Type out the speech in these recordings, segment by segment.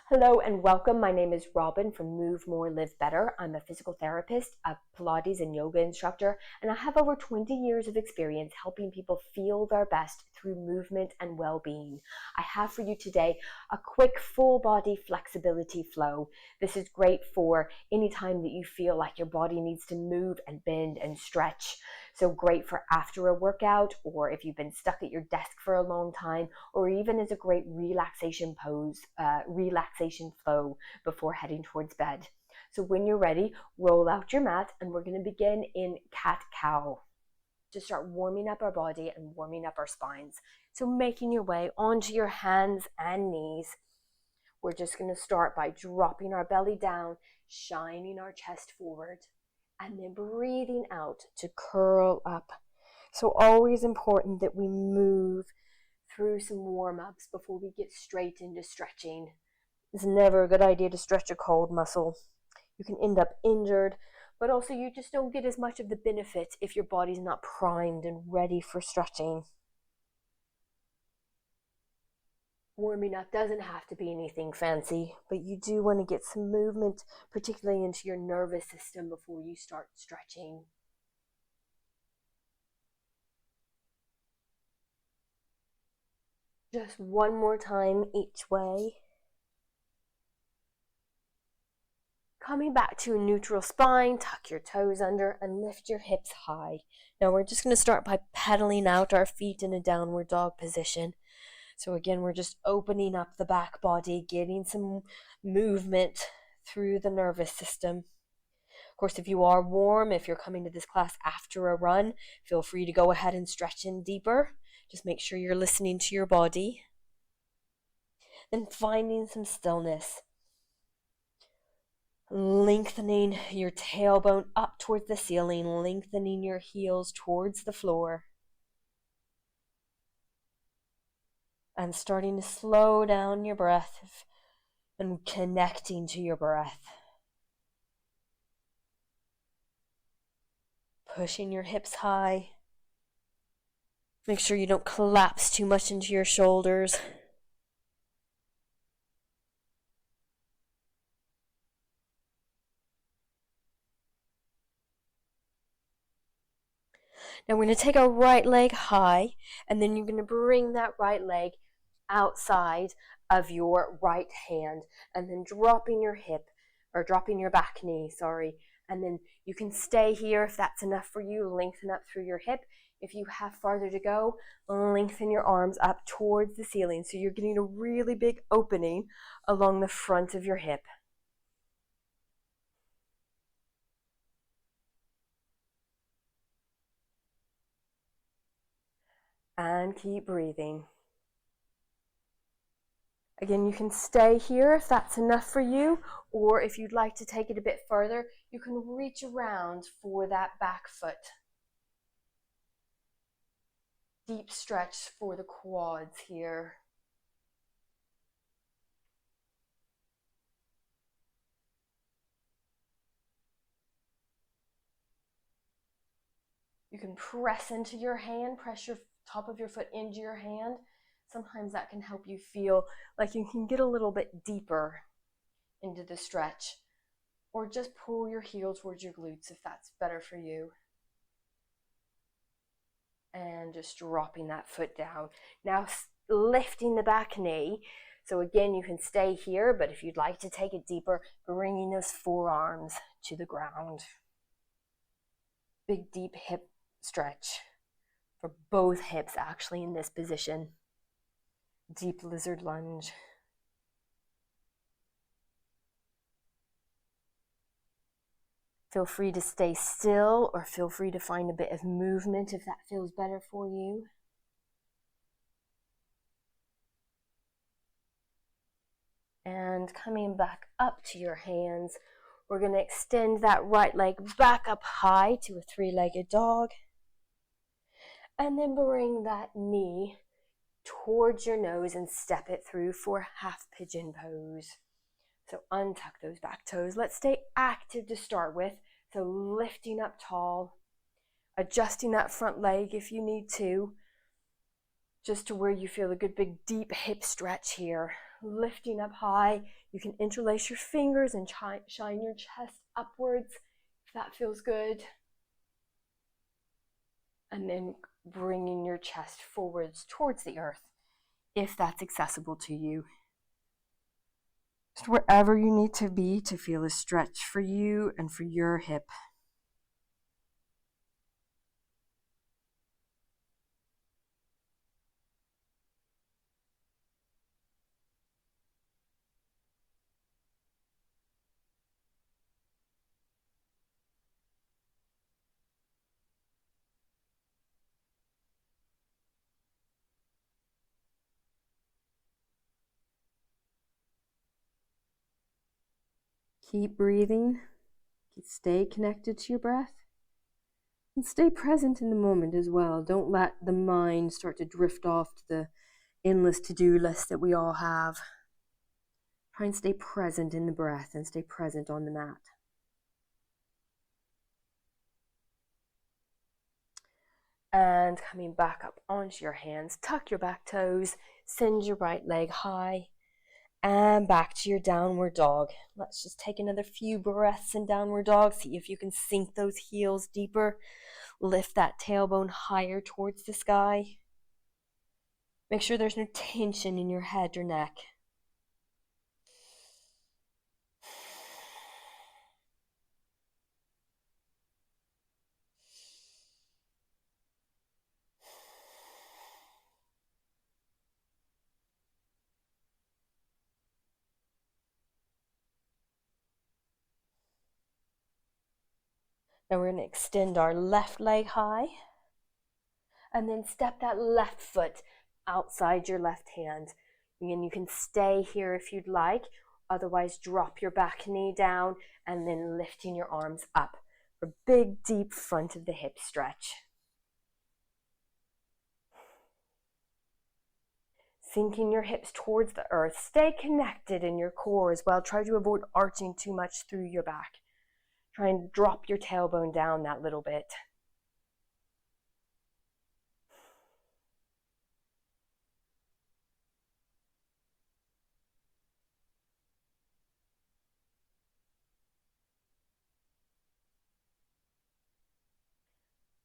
Hello and welcome. My name is Robin from Move More, Live Better. I'm a physical therapist, a Pilates and yoga instructor, and I have over 20 years of experience helping people feel their best through movement and well-being. I have for you today a quick full body flexibility flow. This is great for any time that you feel like your body needs to move and bend and stretch. So great for after a workout, or if you've been stuck at your desk for a long time, or even as a great relaxation pose, relaxation flow before heading towards bed. So when you're ready, roll out your mat and we're going to begin in cat-cow to start warming up our body and warming up our spines. So making your way onto your hands and knees. We're just going to start by dropping our belly down, shining our chest forward, and then breathing out to curl up. So always important that we move through some warm-ups before we get straight into stretching. It's never a good idea to stretch a cold muscle. You can end up injured, but also you just don't get as much of the benefit if your body's not primed and ready for stretching. Warming up doesn't have to be anything fancy, but you do want to get some movement, particularly into your nervous system before you start stretching. Just one more time each way. Coming back to a neutral spine, tuck your toes under and lift your hips high. Now we're just going to start by pedaling out our feet in a downward dog position. So again, we're just opening up the back body, getting some movement through the nervous system. Of course, if you are warm, if you're coming to this class after a run, feel free to go ahead and stretch in deeper. Just make sure you're listening to your body. Then finding some stillness. Lengthening your tailbone up towards the ceiling, lengthening your heels towards the floor. And starting to slow down your breath and connecting to your breath. Pushing your hips high. Make sure you don't collapse too much into your shoulders. Now we're going to take our right leg high, and then you're going to bring that right leg outside of your right hand, and then dropping your hip, or dropping your back knee, and then you can stay here if that's enough for you. Lengthen up through your hip. If you have farther to go, lengthen your arms up towards the ceiling, so you're getting a really big opening along the front of your hip. And keep breathing. Again, you can stay here if that's enough for you, or if you'd like to take it a bit further, you can reach around for that back foot. Deep stretch for the quads here. You can press into your hand, press your top of your foot into your hand. Sometimes that can help you feel like you can get a little bit deeper into the stretch. Or just pull your heel towards your glutes if that's better for you. And just dropping that foot down. Now lifting the back knee. So again, you can stay here, but if you'd like to take it deeper, bringing those forearms to the ground. Big deep hip stretch for both hips actually in this position. Deep lizard lunge. Feel free to stay still, or feel free to find a bit of movement if that feels better for you. And coming back up to your hands, we're going to extend that right leg back up high to a three-legged dog. And then bring that knee towards your nose and step it through for half pigeon pose. So untuck those back toes. Let's stay active to start with. So lifting up tall, adjusting that front leg if you need to, just to where you feel a good big deep hip stretch here. lifting up high. You can interlace your fingers and shine your chest upwards if that feels good. And then bringing your chest forwards towards the earth if that's accessible to you. Just wherever you need to be to feel a stretch for you and for your hip. Keep breathing. Stay connected to your breath. And stay present in the moment as well. Don't let the mind start to drift off to the endless to-do list that we all have. Try and stay present in the breath and stay present on the mat. And coming back up onto your hands, tuck your back toes, send your right leg high, and back to your downward dog. Let's just take another few breaths in downward dog. See if you can sink those heels deeper. Lift that tailbone higher towards the sky. Make sure there's no tension in your head or neck. Now we're going to extend our left leg high and then step that left foot outside your left hand. Again, you can stay here if you'd like. Otherwise, drop your back knee down and then lifting your arms up for big, deep front of the hip stretch. Sinking your hips towards the earth. Stay connected in your core as well. Try to avoid arching too much through your back. Try and drop your tailbone down that little bit.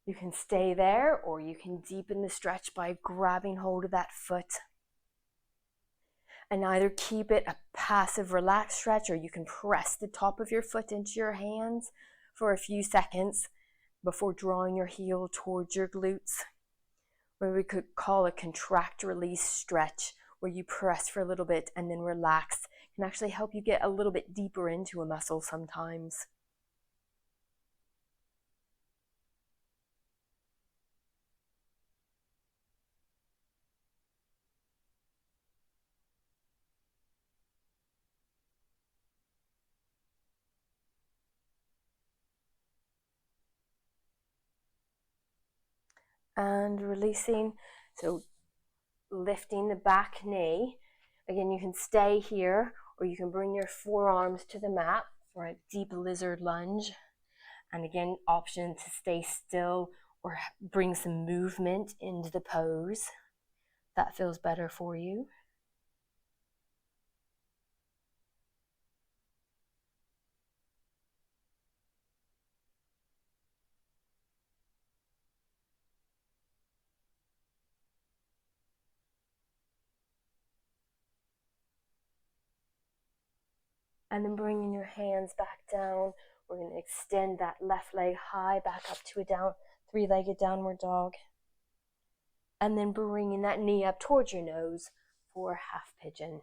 You can stay there or you can deepen the stretch by grabbing hold of that foot. And either keep it a passive relaxed stretch or you can press the top of your foot into your hands for a few seconds before drawing your heel towards your glutes. What we could call a contract release stretch, where you press for a little bit and then relax. Can actually help you get a little bit deeper into a muscle sometimes. And releasing, so lifting the back knee. Again, you can stay here or you can bring your forearms to the mat for a deep lizard lunge. And again, option to stay still or bring some movement into the pose. That feels better for you. And then bringing your hands back down, we're going to extend that left leg high back up to a three-legged downward dog. And then bringing that knee up towards your nose for half pigeon.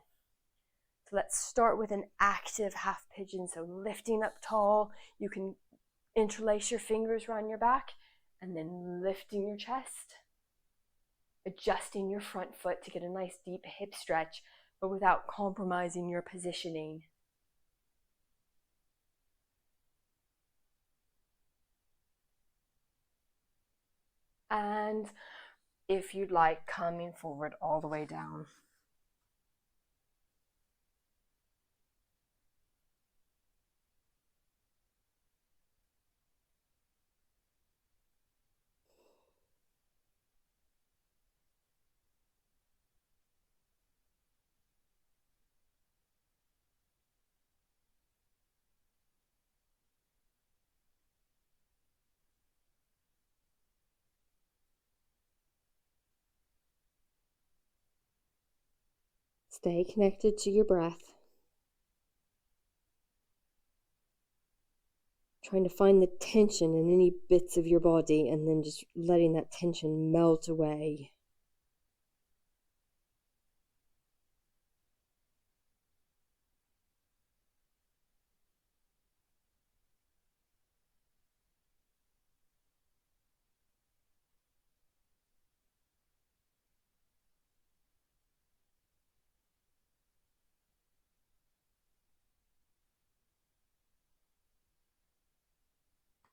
So let's start with an active half pigeon. So lifting up tall, you can interlace your fingers around your back and then lifting your chest. Adjusting your front foot to get a nice deep hip stretch, but without compromising your positioning. And if you'd like, coming forward all the way down. Stay connected to your breath. Trying to find the tension in any bits of your body and then just letting that tension melt away.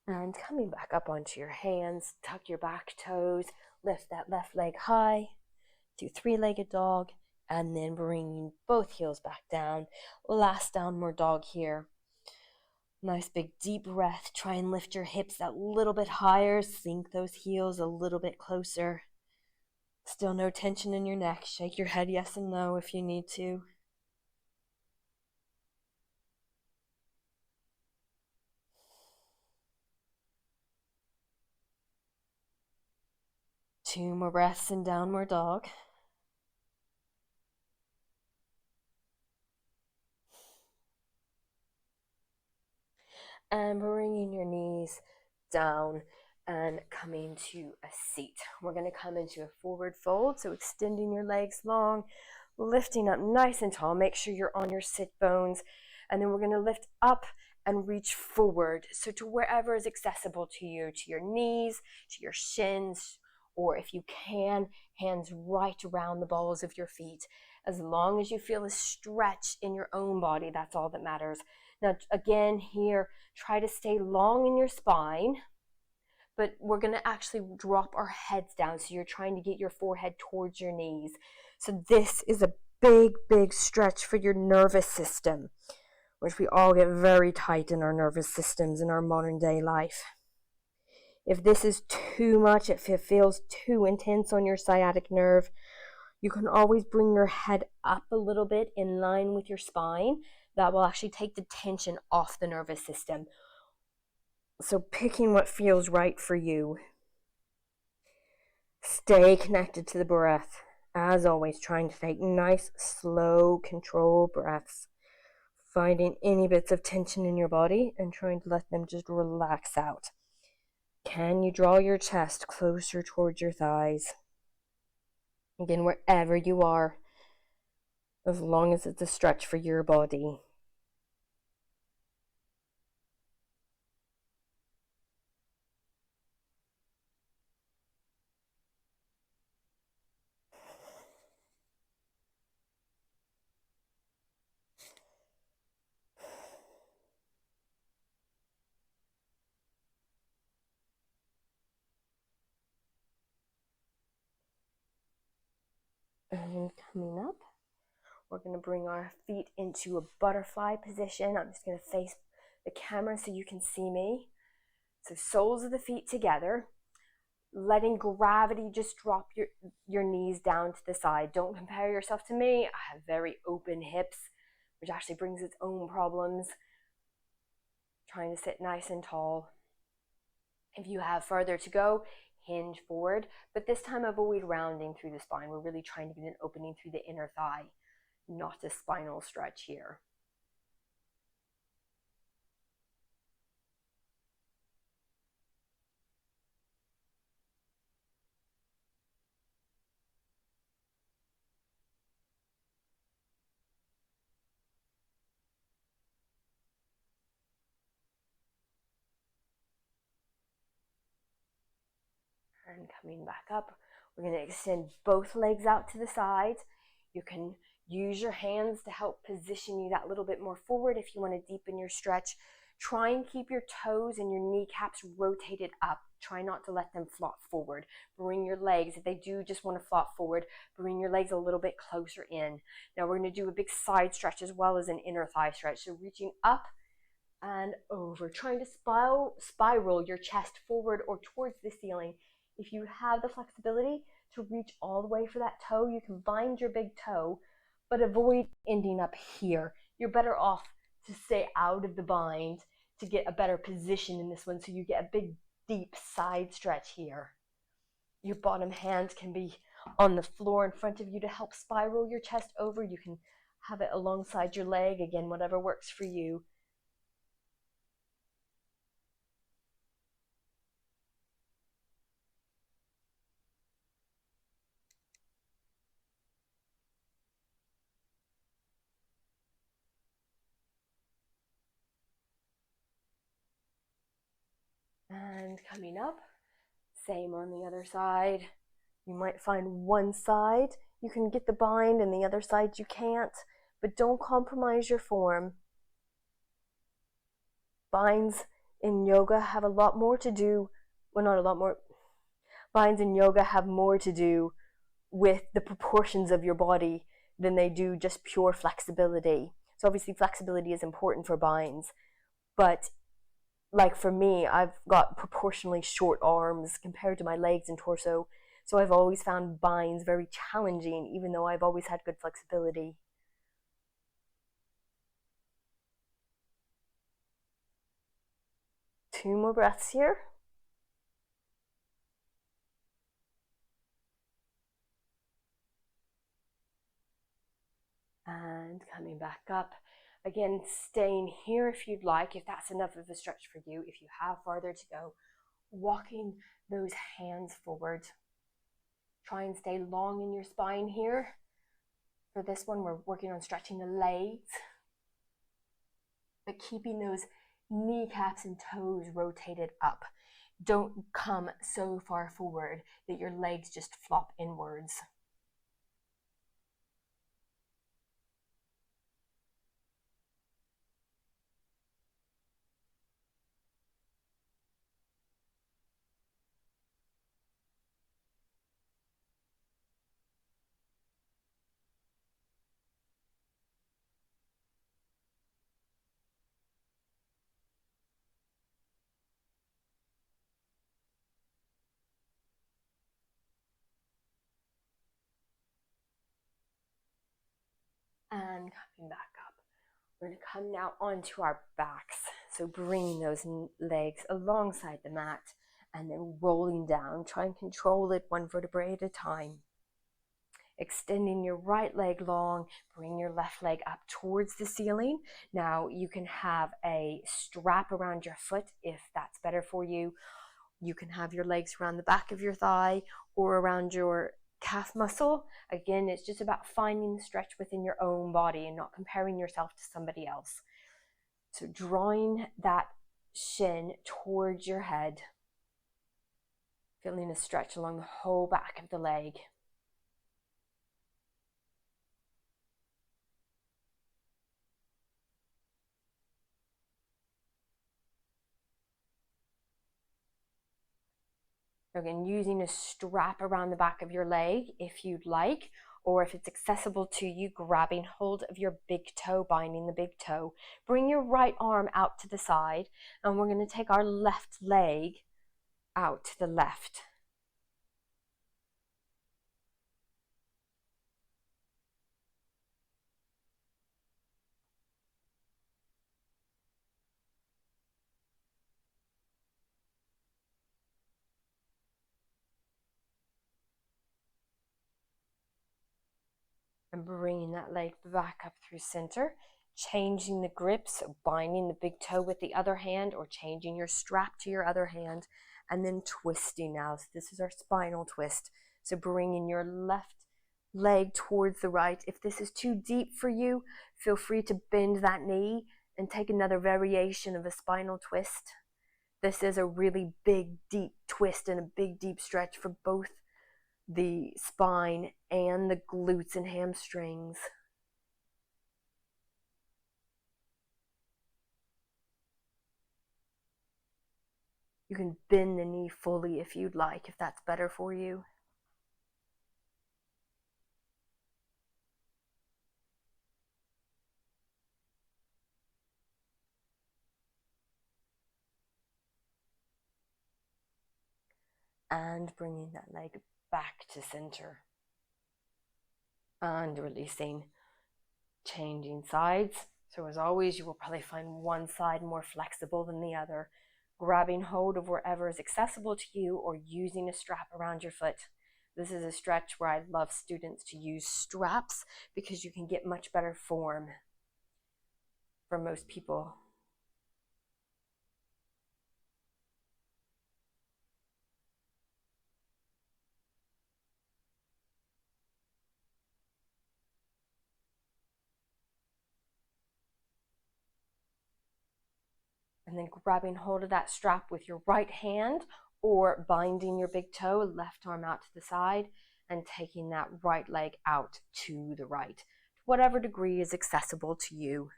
And coming back up onto your hands, tuck your back toes, lift that left leg high, do three-legged dog, and then bringing both heels back down. Last downward dog here. Nice big deep breath. Try and lift your hips a little bit higher, sink those heels a little bit closer. Still no tension in your neck. Shake your head yes and no if you need to. Two more breaths in downward dog. And bringing your knees down and coming to a seat. We're going to come into a forward fold, so extending your legs long, lifting up nice and tall. Make sure you're on your sit bones, and then we're going to lift up and reach forward, so to wherever is accessible to you, to your knees, to your shins, or if you can, hands right around the balls of your feet. As long as you feel a stretch in your own body, that's all that matters. Now, again, here, try to stay long in your spine, but we're going to actually drop our heads down. So you're trying to get your forehead towards your knees. So this is a big, big stretch for your nervous system, which we all get very tight in our nervous systems in our modern day life. If this is too much, if it feels too intense on your sciatic nerve, you can always bring your head up a little bit in line with your spine. That will actually take the tension off the nervous system. So picking what feels right for you. Stay connected to the breath. As always, trying to take nice, slow, controlled breaths. Finding any bits of tension in your body and trying to let them just relax out. Can you draw your chest closer towards your thighs? Again, wherever you are, as long as it's a stretch for your body. And coming up, we're going to bring our feet into a butterfly position. I'm just going to face the camera so you can see me. So soles of the feet together, letting gravity just drop your knees down to the side. Don't compare yourself to me. I have very open hips, which actually brings its own problems. Trying to sit nice and tall. If you have further to go, hinge forward, but this time avoid rounding through the spine. We're really trying to get an opening through the inner thigh, not a spinal stretch here. And coming back up, we're going to extend both legs out to the sides. You can use your hands to help position you that little bit more forward if you want to deepen your stretch. Try and keep your toes and your kneecaps rotated up. Try not to let them flop forward. Bring your legs, if they do just want to flop forward, bring your legs a little bit closer in. Now we're going to do a big side stretch as well as an inner thigh stretch. So reaching up and over, trying to spiral your chest forward or towards the ceiling. If you have the flexibility to reach all the way for that toe, you can bind your big toe, but avoid ending up here. You're better off to stay out of the bind to get a better position in this one, so you get a big, deep side stretch here. Your bottom hand can be on the floor in front of you to help spiral your chest over. You can have it alongside your leg, again, whatever works for you. And coming up, same on the other side. You might find one side you can get the bind and the other side you can't, but don't compromise your form. Binds in yoga have a lot more to do, well, not a lot more. Binds in yoga have more to do with the proportions of your body than they do just pure flexibility. So obviously flexibility is important for binds, but like for me, I've got proportionally short arms compared to my legs and torso. So I've always found binds very challenging, even though I've always had good flexibility. Two more breaths here. And coming back up. Again, staying here if you'd like, if that's enough of a stretch for you. If you have farther to go, walking those hands forward. Try and stay long in your spine here. For this one, we're working on stretching the legs, but keeping those kneecaps and toes rotated up. Don't come so far forward that your legs just flop inwards. And coming back up. We're going to come now onto our backs. So bringing those legs alongside the mat and then rolling down. Try and control it one vertebrae at a time. Extending your right leg long, bring your left leg up towards the ceiling. Now you can have a strap around your foot if that's better for you. You can have your legs around the back of your thigh or around your calf muscle. Again, it's just about finding the stretch within your own body and not comparing yourself to somebody else. So drawing that shin towards your head, feeling a stretch along the whole back of the leg. Again, using a strap around the back of your leg if you'd like, or if it's accessible to you, grabbing hold of your big toe, binding the big toe. Bring your right arm out to the side, and we're going to take our left leg out to the left. And bringing that leg back up through center, changing the grip, so binding the big toe with the other hand or changing your strap to your other hand, and then twisting now. So this is our spinal twist. So bringing your left leg towards the right. If this is too deep for you, feel free to bend that knee and take another variation of a spinal twist. This is a really big, deep twist and a big, deep stretch for both the spine and the glutes and hamstrings. You can bend the knee fully if you'd like, if that's better for you. And bringing that leg back to center. And releasing, changing sides. So as always, you will probably find one side more flexible than the other. Grabbing hold of wherever is accessible to you or using a strap around your foot. This is a stretch where I love students to use straps because you can get much better form for most people. And then grabbing hold of that strap with your right hand or binding your big toe, left arm out to the side, and taking that right leg out to the right, to whatever degree is accessible to you.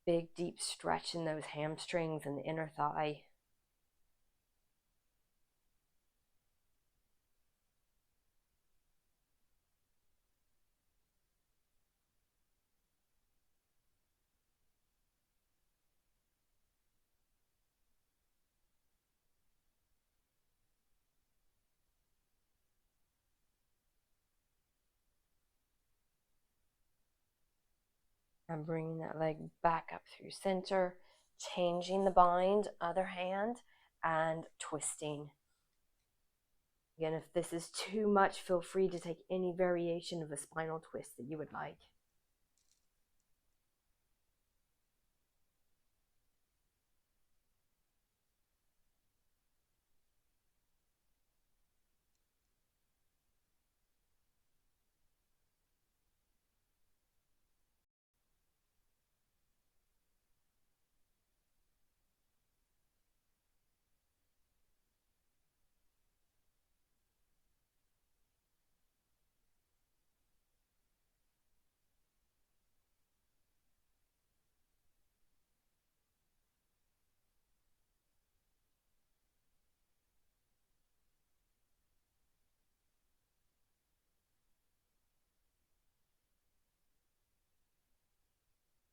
Big deep stretch in those hamstrings and the inner thigh. And bringing that leg back up through center, changing the bind, other hand, and twisting. Again, if this is too much, feel free to take any variation of a spinal twist that you would like.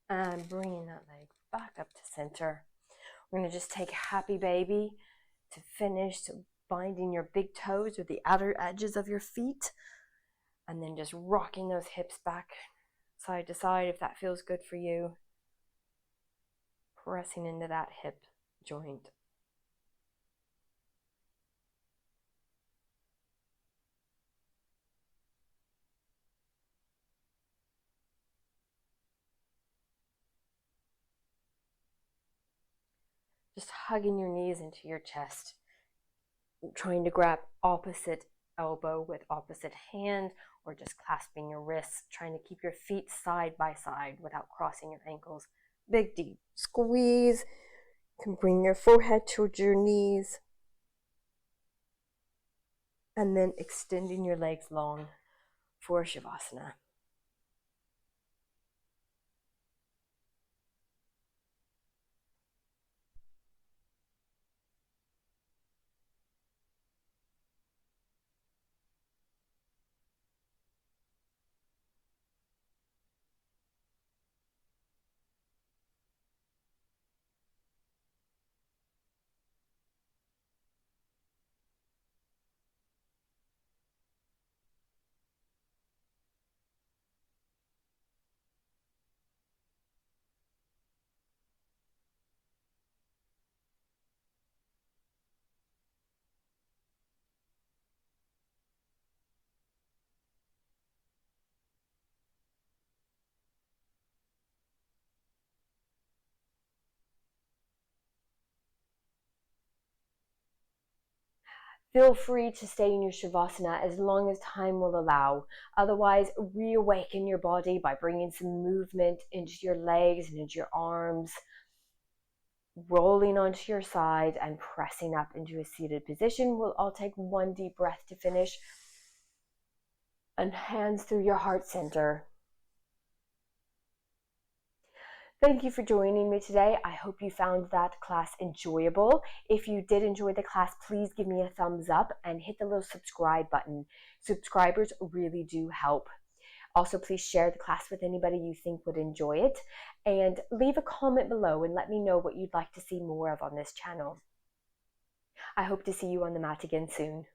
And bringing that leg back up to center. We're going to just take happy baby to finish, so binding your big toes with the outer edges of your feet, and then just rocking those hips back side to side if that feels good for you. Pressing into that hip joint. Just hugging your knees into your chest, trying to grab opposite elbow with opposite hand, or just clasping your wrists, trying to keep your feet side by side without crossing your ankles. Big deep squeeze. You can bring your forehead towards your knees, and then extending your legs long for Shavasana. Feel free to stay in your Shavasana as long as time will allow. Otherwise, reawaken your body by bringing some movement into your legs and into your arms, rolling onto your side and pressing up into a seated position. We'll all take one deep breath to finish. And hands through your heart center. Thank you for joining me today. I hope you found that class enjoyable. If you did enjoy the class, please give me a thumbs up and hit the little subscribe button. Subscribers really do help. Also, please share the class with anybody you think would enjoy it, and leave a comment below and let me know what you'd like to see more of on this channel. I hope to see you on the mat again soon.